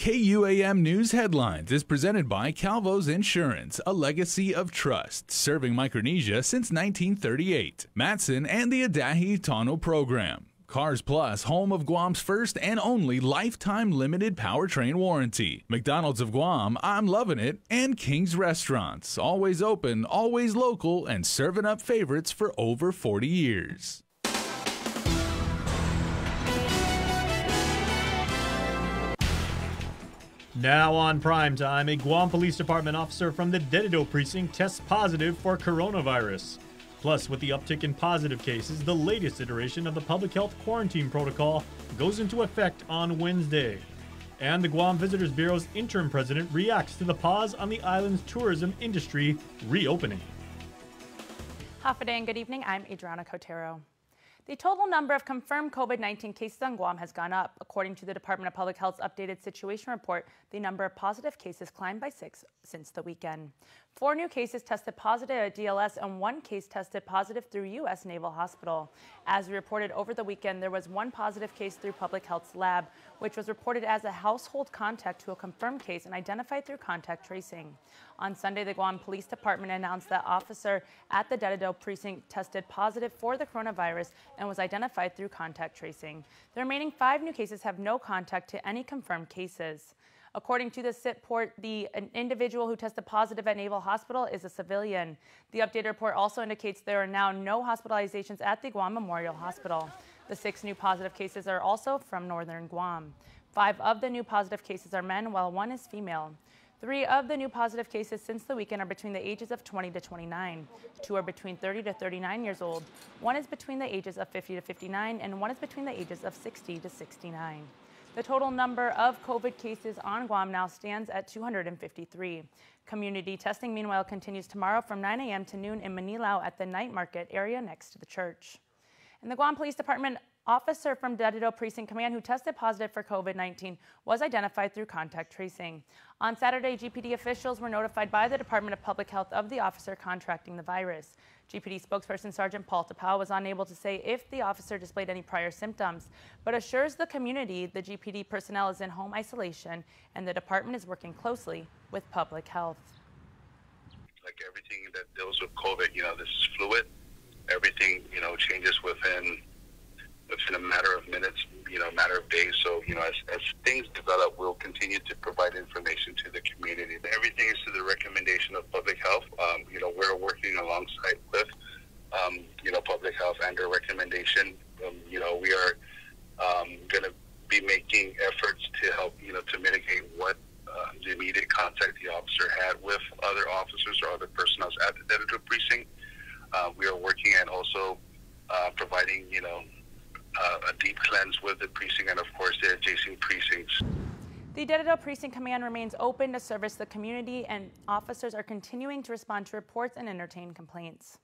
KUAM News Headlines is presented by Calvo's Insurance, a legacy of trust, serving Micronesia since 1938. Matson and the Adahi Tano Program. Cars Plus, home of Guam's first and only lifetime limited powertrain warranty. McDonald's of Guam, I'm loving it. And King's Restaurants, always open, always local, and serving up favorites for over 40 years. Now on primetime, a Guam Police Department officer from the Dedido precinct tests positive for coronavirus. Plus, with the uptick in positive cases, the latest iteration of the public health quarantine protocol goes into effect on Wednesday. And the Guam Visitors Bureau's interim president reacts to the pause on the island's tourism industry reopening. Half a day and good evening. I'm Adriana Cotero. The total number of confirmed COVID-19 cases on Guam has gone up. According to the Department of Public Health's updated situation report, the number of positive cases climbed by 6 since the weekend. 4 new cases tested positive at DLS and 1 case tested positive through U.S. Naval Hospital. As we reported over the weekend, there was 1 positive case through Public Health's lab, which was reported as a household contact to a confirmed case and identified through contact tracing. On Sunday, the Guam Police Department announced that officer at the Dedido precinct tested positive for the coronavirus and was identified through contact tracing. The remaining 5 new cases have no contact to any confirmed cases. According to the SIT report, an individual who tested positive at Naval Hospital is a civilian. The updated report also indicates there are now no hospitalizations at the Guam Memorial Hospital. The 6 new positive cases are also from northern Guam. 5 of the new positive cases are men, while 1 is female. 3 of the new positive cases since the weekend are between the ages of 20 to 29. 2 are between 30 to 39 years old. 1 is between the ages of 50 to 59, and 1 is between the ages of 60 to 69. The total number of COVID cases on Guam now stands at 253. Community testing, meanwhile, continues tomorrow from 9 a.m. to noon in Manilao at the night market area next to the church. And the Guam Police Department officer from Dedido Precinct Command who tested positive for COVID-19 was identified through contact tracing. On Saturday, GPD officials were notified by the Department of Public Health of the officer contracting the virus. GPD spokesperson Sergeant Paul Tapao was unable to say if the officer displayed any prior symptoms, but assures the community the GPD personnel is in home isolation and the department is working closely with public health. Like everything that deals with COVID, this is fluid. Everything, changes within a matter of minutes, matter of days. So, as things develop, we'll continue to provide information to the community. Everything is to the recommendation of public health. We're working alongside with, public health and their recommendation. We are going to be making efforts to help, to mitigate what the immediate contact the officer had with other officers or other personnel at the Dedido precinct. We are working at also providing, a deep cleanse with the precinct and, of course, the adjacent precincts. The Dedido Precinct Command remains open to service the community, and officers are continuing to respond to reports and entertain complaints.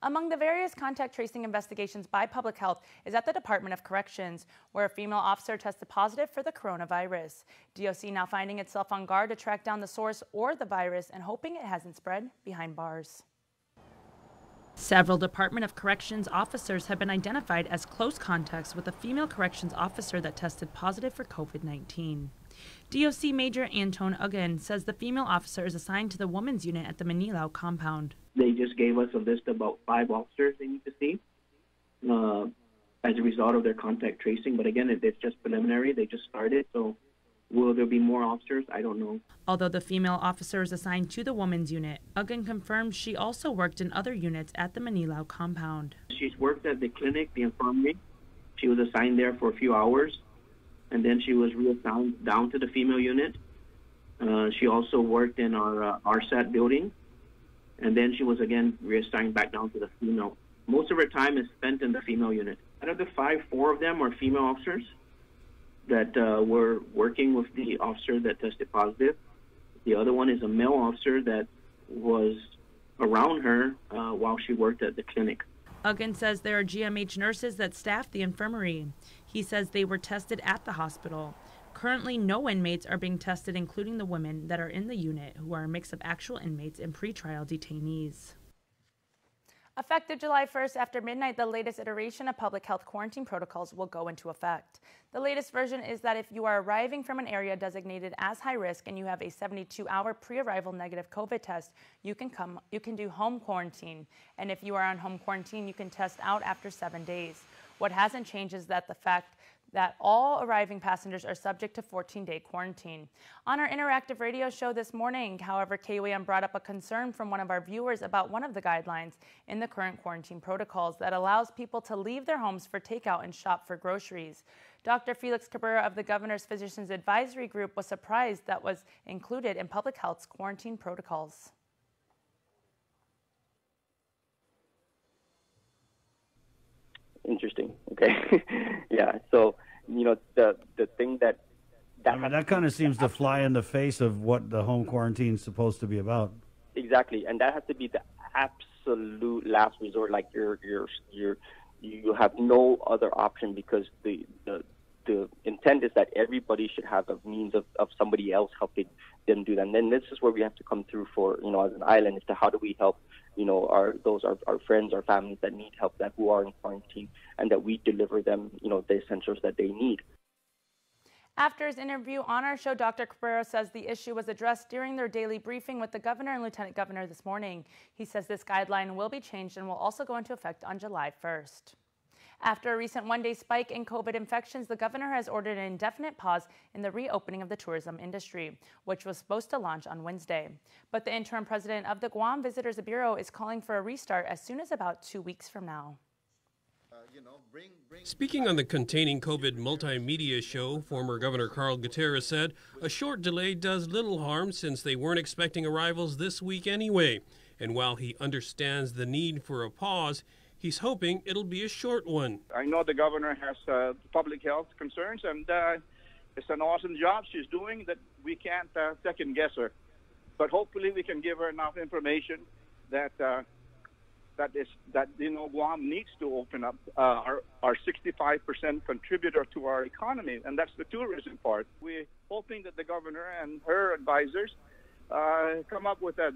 Among the various contact tracing investigations by public health is at the Department of Corrections, where a female officer tested positive for the coronavirus. DOC now finding itself on guard to track down the source or the virus and hoping it hasn't spread behind bars. Several Department of Corrections officers have been identified as close contacts with a female corrections officer that tested positive for COVID-19. DOC Major Anton Ugan says the female officer is assigned to the women's unit at the Manilao compound. They just gave us a list of about 5 officers they need to see as a result of their contact tracing. But again, it's just preliminary. They just started, so will there be more officers? I don't know. Although the female officer is assigned to the women's unit, Ugan confirms she also worked in other units at the Manilao compound. She's worked at the clinic, the infirmary. She was assigned there for a few hours, and then she was reassigned down to the female unit. She also worked in our RSAT building, and then she was again reassigned back down to the female. Most of her time is spent in the female unit. Out of the 5, 4 of them are female officers that were working with the officer that tested positive. The other one is a male officer that was around her while she worked at the clinic. Ugan says there are GMH nurses that staff the infirmary. He says they were tested at the hospital. Currently, no inmates are being tested, including the women that are in the unit, who are a mix of actual inmates and pretrial detainees. Effective July 1st after midnight, the latest iteration of public health quarantine protocols will go into effect. The latest version is that if you are arriving from an area designated as high risk and you have a 72-hour pre-arrival negative COVID test, you can do home quarantine. And if you are on home quarantine, you can test out after 7 days. What hasn't changed is that the fact that all arriving passengers are subject to 14-day quarantine. On our interactive radio show this morning, however, KUAM brought up a concern from one of our viewers about one of the guidelines in the current quarantine protocols that allows people to leave their homes for takeout and shop for groceries. Dr. Felix Cabrera of the Governor's Physicians Advisory Group was surprised that was included in public health's quarantine protocols. Interesting. Okay. Yeah. So, the thing that kind of seems to fly in the face of what the home quarantine is supposed to be about. Exactly, and that has to be the absolute last resort. Like you have no other option, because the intent is that everybody should have a means of somebody else helping them do that. And then this is where we have to come through for, as an island, as to how do we help, our friends, our families that need help, that who are in quarantine, and that we deliver them, the essentials that they need. After his interview on our show, Dr. Cabrera says the issue was addressed during their daily briefing with the governor and lieutenant governor this morning. He says this guideline will be changed and will also go into effect on July 1st. After a recent one-day spike in COVID infections, the governor has ordered an indefinite pause in the reopening of the tourism industry, which was supposed to launch on Wednesday. But the interim president of the Guam Visitors Bureau is calling for a restart as soon as about 2 weeks from now. Speaking on the Containing COVID multimedia show, former Governor Carl Gutierrez said a short delay does little harm since they weren't expecting arrivals this week anyway. And while he understands the need for a pause, he's hoping it'll be a short one. I know the governor has public health concerns, and it's an awesome job she's doing that we can't second guess her. But hopefully we can give her enough information that Guam needs to open up. Our 65% contributor to our economy, and that's the tourism part. We're hoping that the governor and her advisors come up with a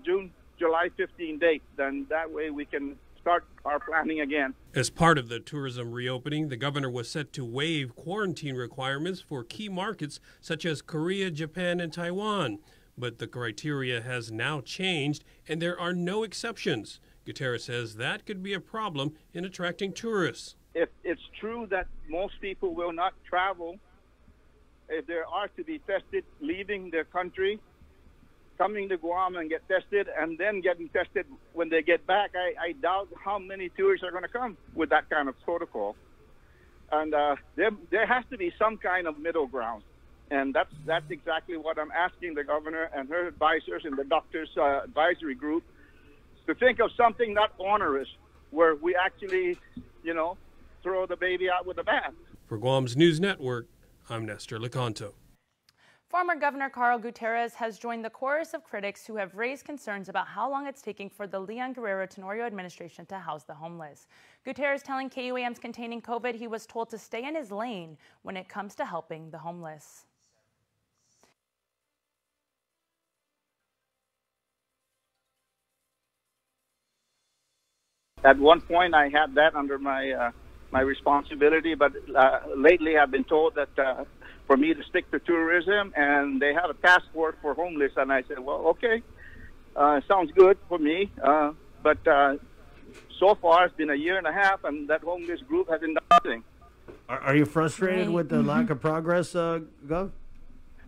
July 15 date. Then that way we can start our planning again. As part of the tourism reopening, the governor was set to waive quarantine requirements for key markets such as Korea, Japan, and Taiwan. But the criteria has now changed, and there are no exceptions. Gutierrez says that could be a problem in attracting tourists. If it's true that most people will not travel, if they are to be tested leaving their country, coming to Guam and get tested, and then getting tested when they get back, I doubt how many tourists are going to come with that kind of protocol. And there has to be some kind of middle ground. And that's exactly what I'm asking the governor and her advisors and the doctors' advisory group, to think of something not onerous, where we actually, throw the baby out with the bath. For Guam's News Network, I'm Nestor Lecanto. Former Governor Carl Gutierrez has joined the chorus of critics who have raised concerns about how long it's taking for the Leon Guerrero Tenorio administration to house the homeless. Gutierrez telling KUAM's Containing COVID he was told to stay in his lane when it comes to helping the homeless. At one point, I had that under my responsibility, but lately I've been told that for me to stick to tourism, and they have a task force for homeless, and I said, well, okay, sounds good for me, but so far it's been a year and a half, and that homeless group hasn't done anything. Are you frustrated with the lack of progress, Gov?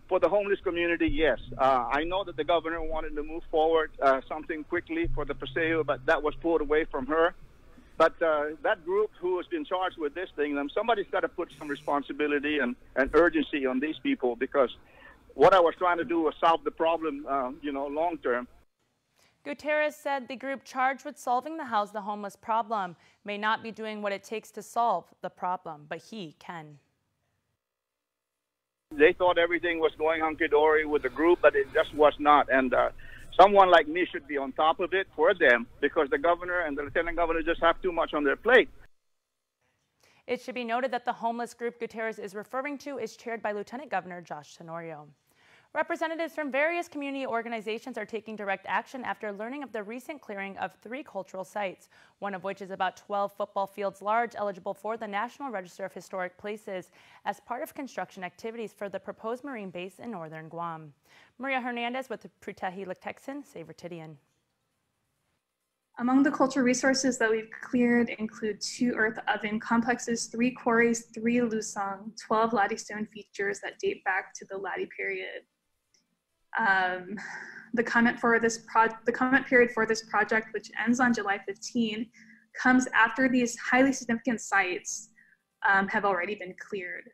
For the homeless community, yes. I know that the governor wanted to move forward something quickly for the Paseo, but that was pulled away from her. But that group who has been charged with this thing, somebody's got to put some responsibility and urgency on these people, because what I was trying to do was solve the problem, long term. Gutierrez said the group charged with solving the House the Homeless problem may not be doing what it takes to solve the problem, but he can. They thought everything was going hunky-dory with the group, but it just was not. And someone like me should be on top of it for them, because the governor and the lieutenant governor just have too much on their plate. It should be noted that the homeless group Gutierrez is referring to is chaired by Lieutenant Governor Josh Tenorio. Representatives from various community organizations are taking direct action after learning of the recent clearing of 3 cultural sites, one of which is about 12 football fields large, eligible for the National Register of Historic Places as part of construction activities for the proposed marine base in northern Guam. Maria Hernandez with the Prutehi Liktexan, Savertidian. Among the cultural resources that we've cleared include 2 earth oven complexes, 3 quarries, 3 lusang, 12 ladystone features that date back to the Ladi period. The comment period for this project, which ends on July 15, comes after these highly significant sites have already been cleared.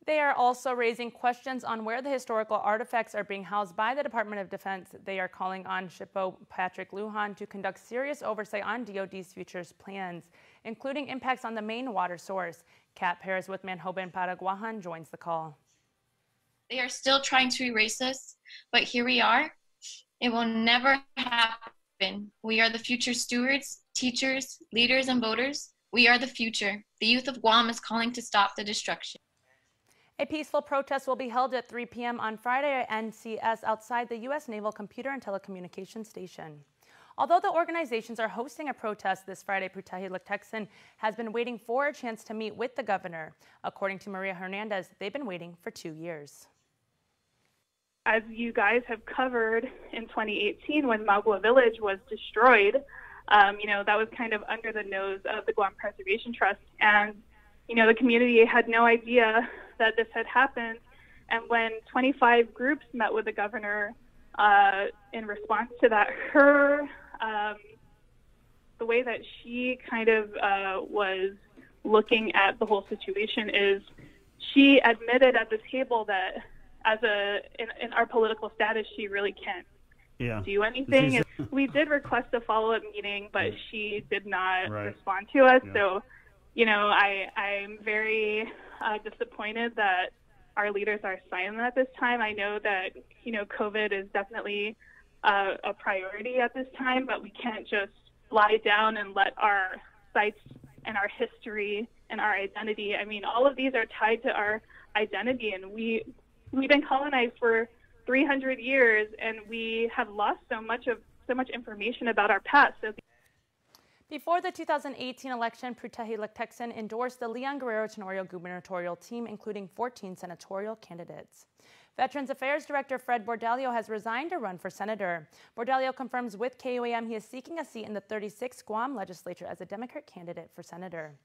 They are also raising questions on where the historical artifacts are being housed by the Department of Defense. They are calling on SHPO Patrick Lujan to conduct serious oversight on DoD's futures plans, including impacts on the main water source. Kat Perez with Manhoban Paraguahan joins the call. They are still trying to erase us, but here we are. It will never happen. We are the future stewards, teachers, leaders, and voters. We are the future. The youth of Guam is calling to stop the destruction. A peaceful protest will be held at 3 p.m. on Friday at NCS outside the U.S. Naval Computer and Telecommunications Station. Although the organizations are hosting a protest this Friday, Prutehi Liktexan has been waiting for a chance to meet with the governor. According to Maria Hernandez, they've been waiting for 2 years. As you guys have covered in 2018 when Magua Village was destroyed, that was kind of under the nose of the Guam Preservation Trust. And, the community had no idea that this had happened. And when 25 groups met with the governor in response to that, the way that she kind of was looking at the whole situation is she admitted at the table that in our political status, she really can't do anything. And we did request a follow-up meeting, but she did not respond to us. So, I'm very disappointed that our leaders are silent at this time. I know that, COVID is definitely a priority at this time, but we can't just lie down and let our sites and our history and our identity, all of these are tied to our identity, and we've been colonized for 300 years, and we have lost so much information about our past. So before the 2018 election, Prutehi Liktexan endorsed the Leon Guerrero Tenorio gubernatorial team, including 14 senatorial candidates. Veterans Affairs Director Fred Bordalio has resigned to run for senator. Bordalio confirms with KUAM he is seeking a seat in the 36th Guam legislature as a Democrat candidate for senator.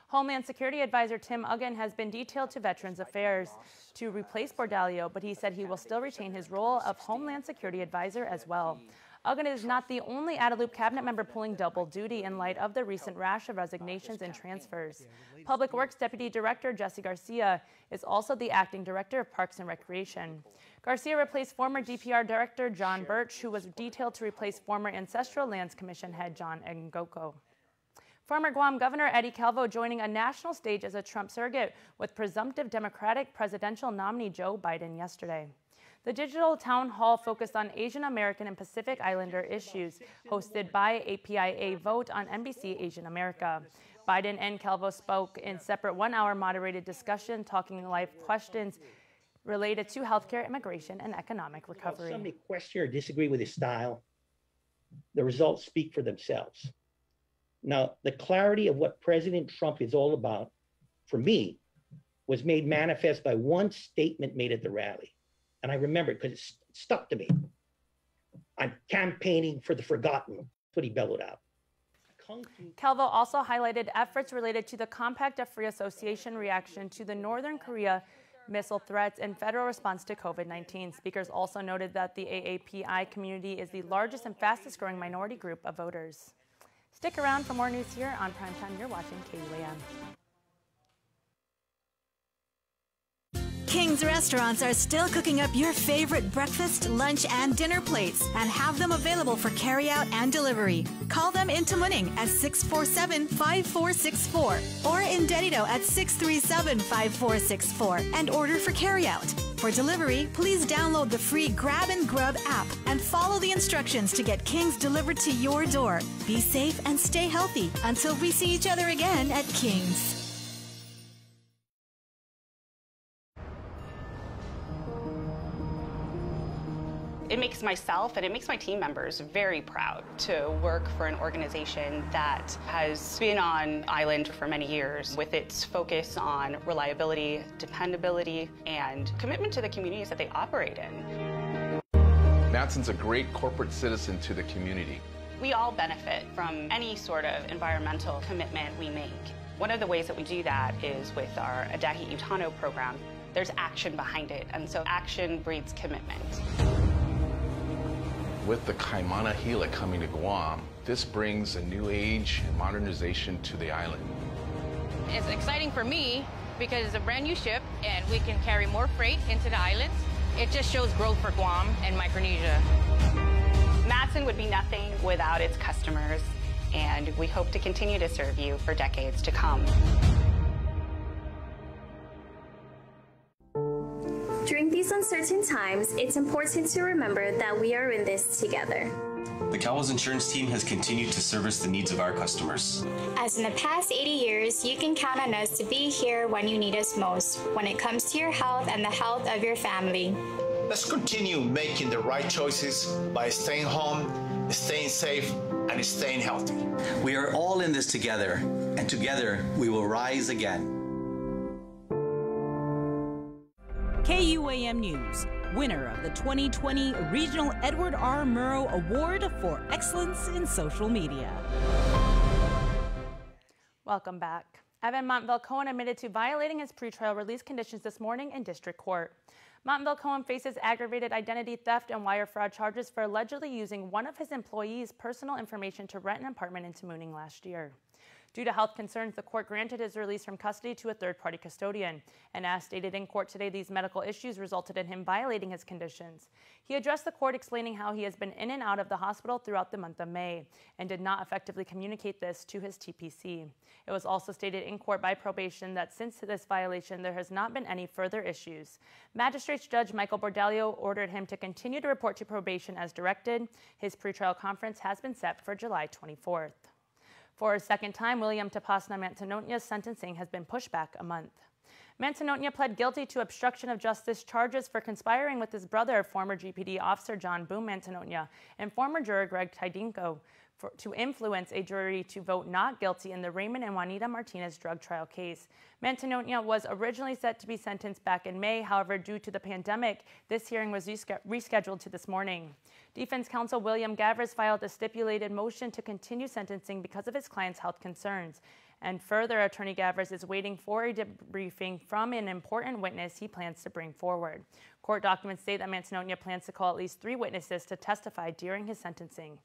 Homeland Security Advisor Tim Uggan has been detailed to Veterans Affairs to replace Bordalio, but he said he will still retain his role of Homeland Security Advisor as well. Uggan is not the only Adelup cabinet member pulling double duty in light of the recent rash of resignations and transfers. Public Works Deputy Director Jesse Garcia is also the acting director of Parks and Recreation. Garcia replaced former DPR Director John Birch, who was detailed to replace former Ancestral Lands Commission head John Ngoko. Former Guam Governor Eddie Calvo joining a national stage as a Trump surrogate with presumptive Democratic presidential nominee Joe Biden yesterday. The digital town hall focused on Asian American and Pacific Islander issues, hosted by APIA Vote on NBC Asian America. Biden and Calvo spoke in separate 1-hour moderated discussion, talking live questions related to healthcare, immigration, and economic recovery. If somebody question or disagree with his style, the results speak for themselves. Now, the clarity of what President Trump is all about, for me, was made manifest by one statement made at the rally. And I remember it because it stuck to me. I'm campaigning for the forgotten. That's what he bellowed out. Calvo also highlighted efforts related to the Compact of Free Association reaction to the Northern Korea missile threats and federal response to COVID-19. Speakers also noted that the AAPI community is the largest and fastest growing minority group of voters. Stick around for more news here on Primetime. You're watching KUAM. King's Restaurants are still cooking up your favorite breakfast, lunch, and dinner plates and have them available for carryout and delivery. Call them in Tamuning at 647-5464 or in Dedito at 637-5464 and order for carryout. For delivery, please download the free Grab and Grub app and follow the instructions to get King's delivered to your door. Be safe and stay healthy until we see each other again at King's. It makes myself and it makes my team members very proud to work for an organization that has been on island for many years with its focus on reliability, dependability, and commitment to the communities that they operate in. Matson's a great corporate citizen to the community. We all benefit from any sort of environmental commitment we make. One of the ways that we do that is with our Adahi Utano program. There's action behind it, and so action breeds commitment. With the Kaimana Gila coming to Guam, this brings a new age and modernization to the island. It's exciting for me because it's a brand new ship and we can carry more freight into the islands. It just shows growth for Guam and Micronesia. Matson would be nothing without its customers, and we hope to continue to serve you for decades to come. During these uncertain times, it's important to remember that we are in this together. The KUAM insurance team has continued to service the needs of our customers. As in the past 80 years, you can count on us to be here when you need us most, when it comes to your health and the health of your family. Let's continue making the right choices by staying home, staying safe, and staying healthy. We are all in this together, and together we will rise again. KUAM News, winner of the 2020 Regional Edward R. Murrow Award for Excellence in Social Media. Welcome back. Evan Montville-Cohen admitted to violating his pretrial release conditions this morning in district court. Montville-Cohen faces aggravated identity theft and wire fraud charges for allegedly using one of his employees' personal information to rent an apartment in Tamuning last year. Due to health concerns, the court granted his release from custody to a third-party custodian. And as stated in court today, these medical issues resulted in him violating his conditions. He addressed the court explaining how he has been in and out of the hospital throughout the month of May and did not effectively communicate this to his TPC. It was also stated in court by probation that since this violation, there has not been any further issues. Magistrate Judge Michael Bordalio ordered him to continue to report to probation as directed. His pretrial conference has been set for July 24th. For a second time, William Tapasna Mantanonia's sentencing has been pushed back a month. Mantanonia pled guilty to obstruction of justice charges for conspiring with his brother, former GPD officer John Boom Mantanonia, and former juror Greg Tidinko to influence a jury to vote not guilty in the Raymond and Juanita Martinez drug trial case. Mantanonia was originally set to be sentenced back in May. However, due to the pandemic, this hearing was rescheduled to this morning. Defense counsel William Gavras filed a stipulated motion to continue sentencing because of his client's health concerns. And further, Attorney Gavras is waiting for a debriefing from an important witness he plans to bring forward. Court documents say that Mantanonia plans to call at least 3 witnesses to testify during his sentencing.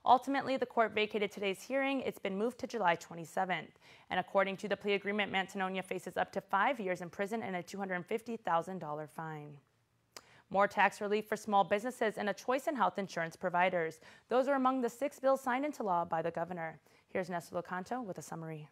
Ultimately, the court vacated today's hearing. It's been moved to July 27th. And according to the plea agreement, Mantanonia faces up to 5 years in prison and a $250,000 fine. More tax relief for small businesses and a choice in health insurance providers. Those are among the 6 bills signed into law by the governor. Here's Nestor Locanto with a summary.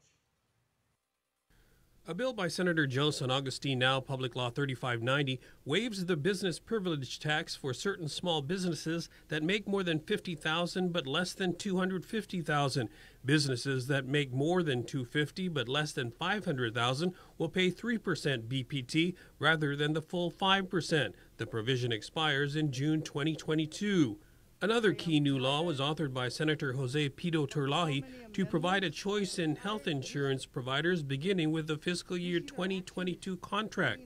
A bill by Senator Joe San Agustin, now Public Law 3590, waives the business privilege tax for certain small businesses that make more than $50,000 but less than $250,000. Businesses that make more than $250,000 but less than $500,000 will pay 3% BPT rather than the full 5%. The provision expires in June 2022. Another key new law was authored by Senator Jose Pito Turlahi to provide a choice in health insurance providers beginning with the fiscal year 2022 contract.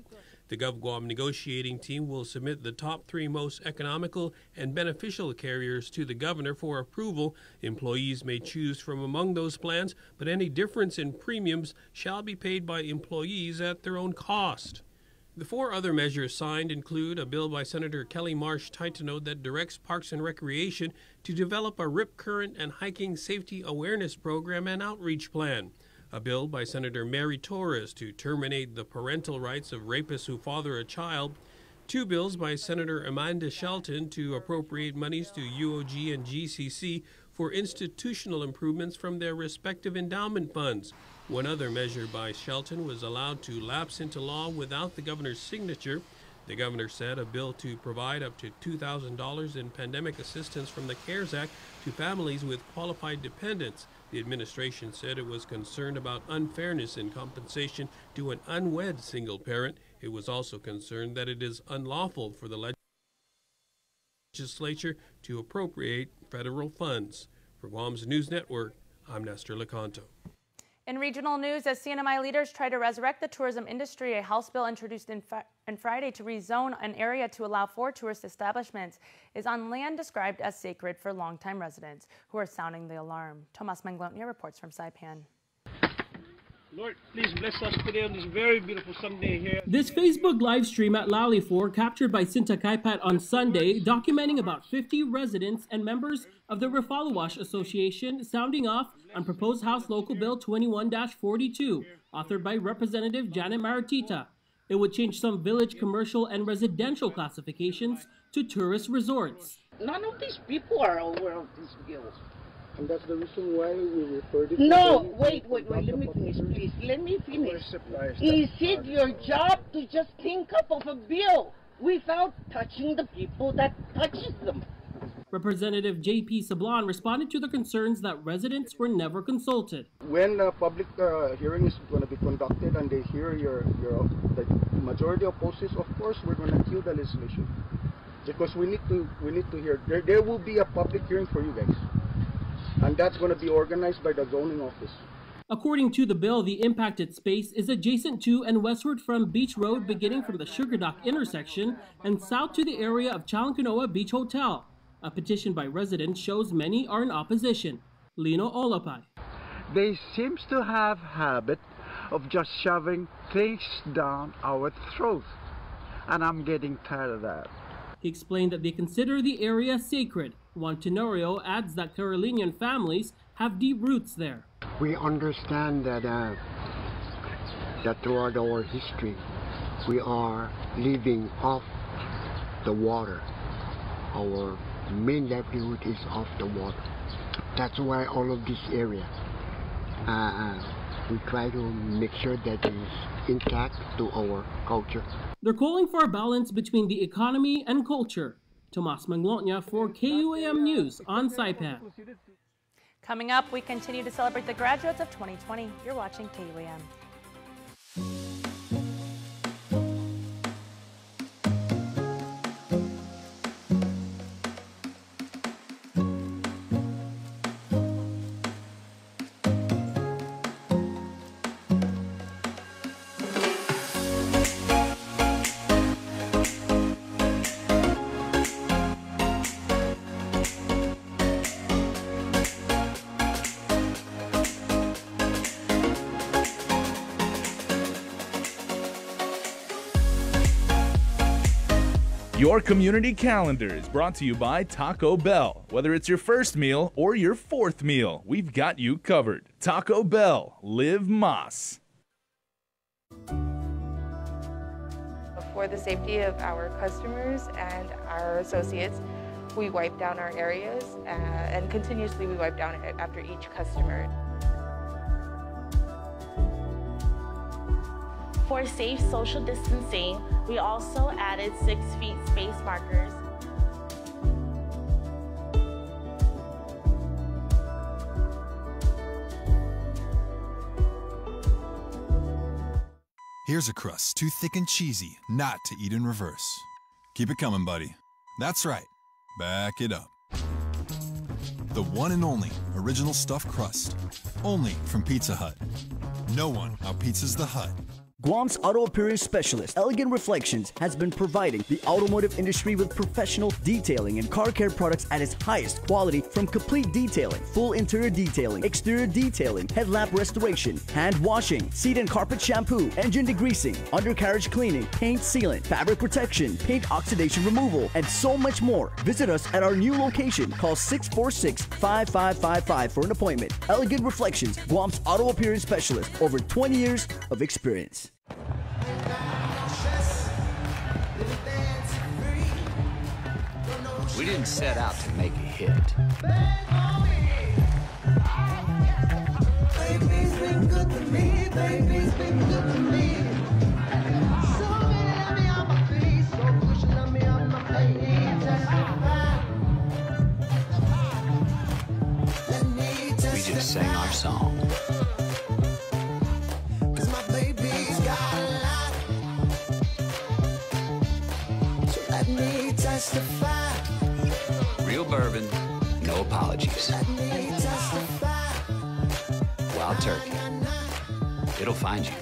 The GovGuam negotiating team will submit the top 3 most economical and beneficial carriers to the governor for approval. Employees may choose from among those plans, but any difference in premiums shall be paid by employees at their own cost. The 4 other measures signed include a bill by Senator Kelly Marsh Titano that directs Parks and Recreation to develop a rip current and hiking safety awareness program and outreach plan. A bill by Senator Mary Torres to terminate the parental rights of rapists who father a child. 2 bills by Senator Amanda Shelton to appropriate monies to UOG and GCC for institutional improvements from their respective endowment funds. One other measure by Shelton was allowed to lapse into law without the governor's signature. The governor said a bill to provide up to $2,000 in pandemic assistance from the CARES Act to families with qualified dependents. The administration said it was concerned about unfairness in compensation to an unwed single parent. It was also concerned that it is unlawful for the legislature to appropriate federal funds. For Guam's News Network, I'm Nestor Lecanto. In regional news, as CNMI leaders try to resurrect the tourism industry, a House bill introduced on Friday to rezone an area to allow 4 tourist establishments is on land described as sacred for longtime residents who are sounding the alarm. Tomas Manglotnia reports from Saipan. Lord, please bless us today on this very beautiful Sunday here. This Facebook live stream at Lally 4, captured by Sinta Kaipat on Sunday, documenting about 50 residents and members of the Refalawash Association sounding off on proposed House Local Bill 21-42, authored by Representative Janet Maritita. It would change some village commercial and residential classifications to tourist resorts. None of these people are aware of these bills. And that's the reason why we referred it. No, wait, let me finish, please. Let me finish. Is it your job to just think up of a bill without touching the people that touches them? Representative J.P. Sablan responded to the concerns that residents were never consulted. When a public hearing is going to be conducted and they hear the majority opposes, of course we're going to kill the legislation, because we need to hear. There will be a public hearing for you guys. And that's going to be organized by the zoning office. According to the bill, the impacted space is adjacent to and westward from Beach Road, beginning from the Sugar Dock intersection and south to the area of Chalcanoa Beach Hotel. A petition by residents shows many are in opposition. Lino Olapay. They seem to have habit of just shoving things down our throat, and I'm getting tired of that. He explained that they consider the area sacred. Juan Tenorio adds that Carolinian families have deep roots there. We understand that throughout our history, we are living off the water. Our main livelihood is off the water. That's why all of this area, we try to make sure that it is intact to our culture. They're calling for a balance between the economy and culture. Tomas Manglotnia for KUAM News on Saipan. Coming up, we continue to celebrate the graduates of 2020. You're watching KUAM. Your community calendar is brought to you by Taco Bell. Whether it's your first meal or your fourth meal, we've got you covered. Taco Bell, live Mas. For the safety of our customers and our associates, we wipe down our areas and continuously we wipe down after each customer. For safe social distancing, we also added 6 feet space markers. Here's a crust too thick and cheesy not to eat in reverse. Keep it coming, buddy. That's right. Back it up. The one and only original stuffed crust. Only from Pizza Hut. No one outpizzas the Hut. Guam's auto appearance specialist, Elegant Reflections, has been providing the automotive industry with professional detailing and car care products at its highest quality, from complete detailing, full interior detailing, exterior detailing, headlamp restoration, hand washing, seat and carpet shampoo, engine degreasing, undercarriage cleaning, paint sealant, fabric protection, paint oxidation removal, and so much more. Visit us at our new location. Call 646-5555 for an appointment. Elegant Reflections, Guam's auto appearance specialist, over 20 years of experience. We didn't set out to make a hit. Baby's been good to me, baby's been good to me. So many let me on my face, so push let me on my face. We just sang our song. Testify, Real bourbon, no apologies. Wild Turkey. It'll find you.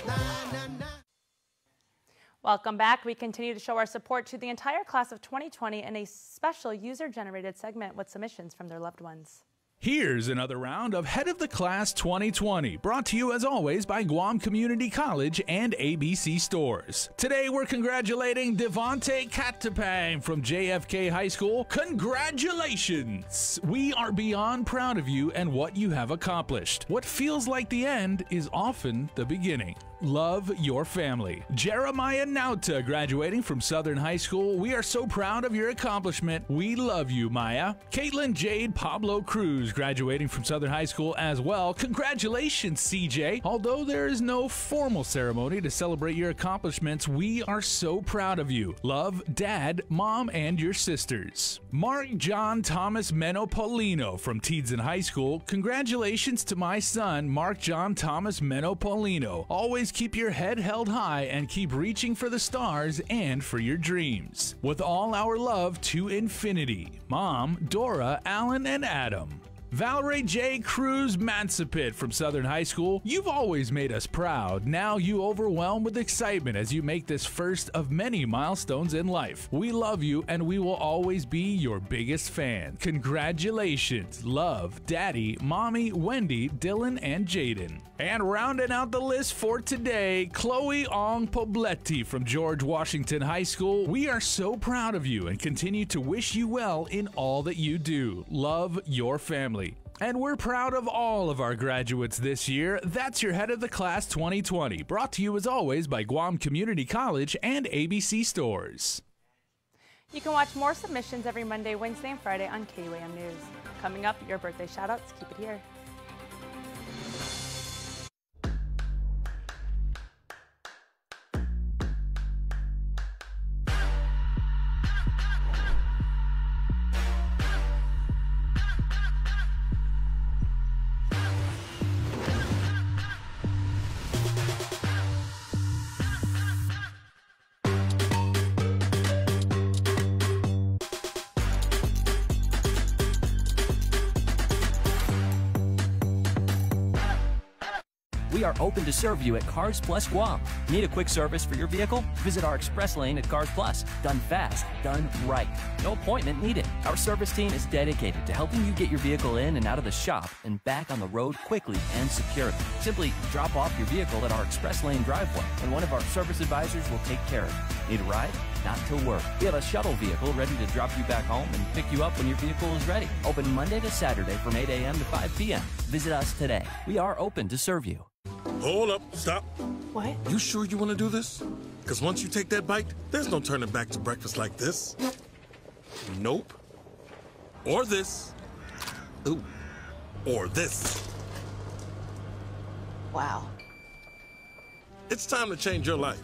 Welcome back. We continue to show our support to the entire class of 2020 in a special user-generated segment with submissions from their loved ones. Here's another round of Head of the Class 2020, brought to you as always by Guam Community College and ABC Stores. Today we're congratulating Devontae Katapang from JFK High School. Congratulations! We are beyond proud of you and what you have accomplished. What feels like the end is often the beginning. Love your family. Jeremiah Nauta graduating from Southern High School. We are so proud of your accomplishment. We love you, Maya. Caitlin Jade Pablo Cruz graduating from Southern High School as well. Congratulations, CJ. Although there is no formal ceremony to celebrate your accomplishments, we are so proud of you. Love, Dad, Mom, and your sisters. Mark John Thomas Menopolino from Teedson High School. Congratulations to my son, Mark John Thomas Menopolino. Always keep your head held high and keep reaching for the stars and for your dreams. With all our love to infinity. Mom, Dora, Alan, and Adam. Valerie J. Cruz Mansipit from Southern High School. You've always made us proud. Now you overwhelm with excitement as you make this first of many milestones in life. We love you and we will always be your biggest fan. Congratulations. Love, Daddy, Mommy, Wendy, Dylan, and Jaden. And rounding out the list for today, Chloe Ong Pobletti from George Washington High School. We are so proud of you and continue to wish you well in all that you do. Love, your family. And we're proud of all of our graduates this year. That's your Head of the Class 2020, brought to you as always by Guam Community College and ABC Stores. You can watch more submissions every Monday, Wednesday, and Friday on KUAM News. Coming up, your birthday shoutouts. Keep it here. We are open to serve you at Cars Plus Guam. Need a quick service for your vehicle? Visit our express lane at Cars Plus. Done fast, done right. No appointment needed. Our service team is dedicated to helping you get your vehicle in and out of the shop and back on the road quickly and securely. Simply drop off your vehicle at our express lane driveway, and one of our service advisors will take care of it. Need a ride? Not to worry. We have a shuttle vehicle ready to drop you back home and pick you up when your vehicle is ready. Open Monday to Saturday from 8 a.m. to 5 p.m. Visit us today. We are open to serve you. Hold up, stop. What? You sure you want to do this? Because once you take that bite, there's no turning back to breakfast like this. Nope. Or this. Ooh. Or this. Wow. It's time to change your life.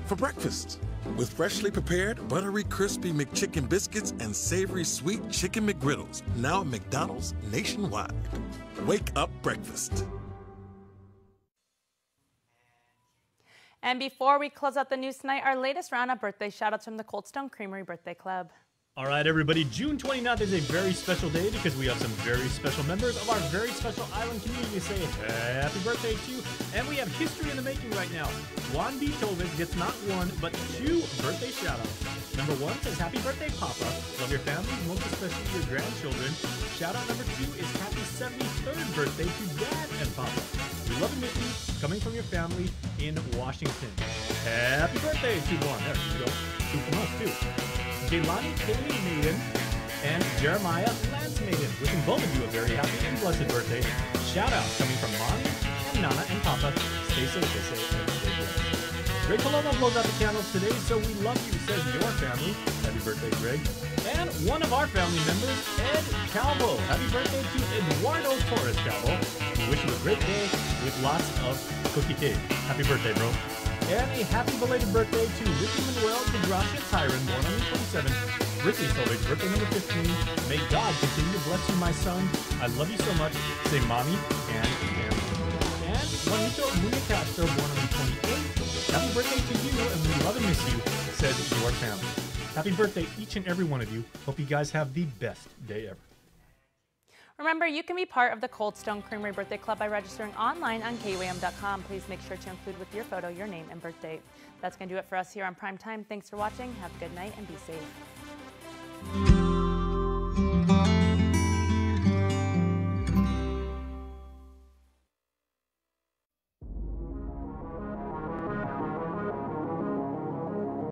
For breakfast. With freshly prepared, buttery, crispy McChicken biscuits and savory, sweet chicken McGriddles. Now at McDonald's nationwide. Wake up breakfast. And before we close out the news tonight, our latest round of birthday shoutouts from the Cold Stone Creamery Birthday Club. All right, everybody, June 29th is a very special day because we have some very special members of our very special island community to say happy birthday to, and we have history in the making right now. Juan B. Tovis gets not one, but two birthday shout-outs. Number one says, happy birthday, Papa. Love your family, most especially your grandchildren. Shout-out number two is happy 73rd birthday to Dad and Papa. We love and miss you, coming from your family in Washington. Happy birthday to Juan. There you go. Two from us, too. Jelani Kaylee Maiden and Jeremiah Lance Maiden. Wishing both of you a very happy and blessed birthday. Shout out coming from Mommy and Nana and Papa. Stay safe, stay safe, and stay blessed. Greg Coloma blows out the candles today, so we love you, says your family. Happy birthday, Greg. And one of our family members, Ed Calvo. Happy birthday to Eduardo Torres Calvo. We wish you a great day with lots of cookie cake. Happy birthday, bro. And a happy belated birthday to Ricky Manuel DeGracia Tyron, born on the 27th. Ricky celebrates birthday number 15. May God continue to bless you, my son. I love you so much. Say mommy and family. And Juanito Muñoz Castro, born on the 28th. Happy birthday to you, and we love and miss you, says your family. Happy birthday, each and every one of you. Hope you guys have the best day ever. Remember, you can be part of the Cold Stone Creamery Birthday Club by registering online on KUAM.com. Please make sure to include with your photo your name and birth date. That's going to do it for us here on Prime Time. Thanks for watching. Have a good night and be safe.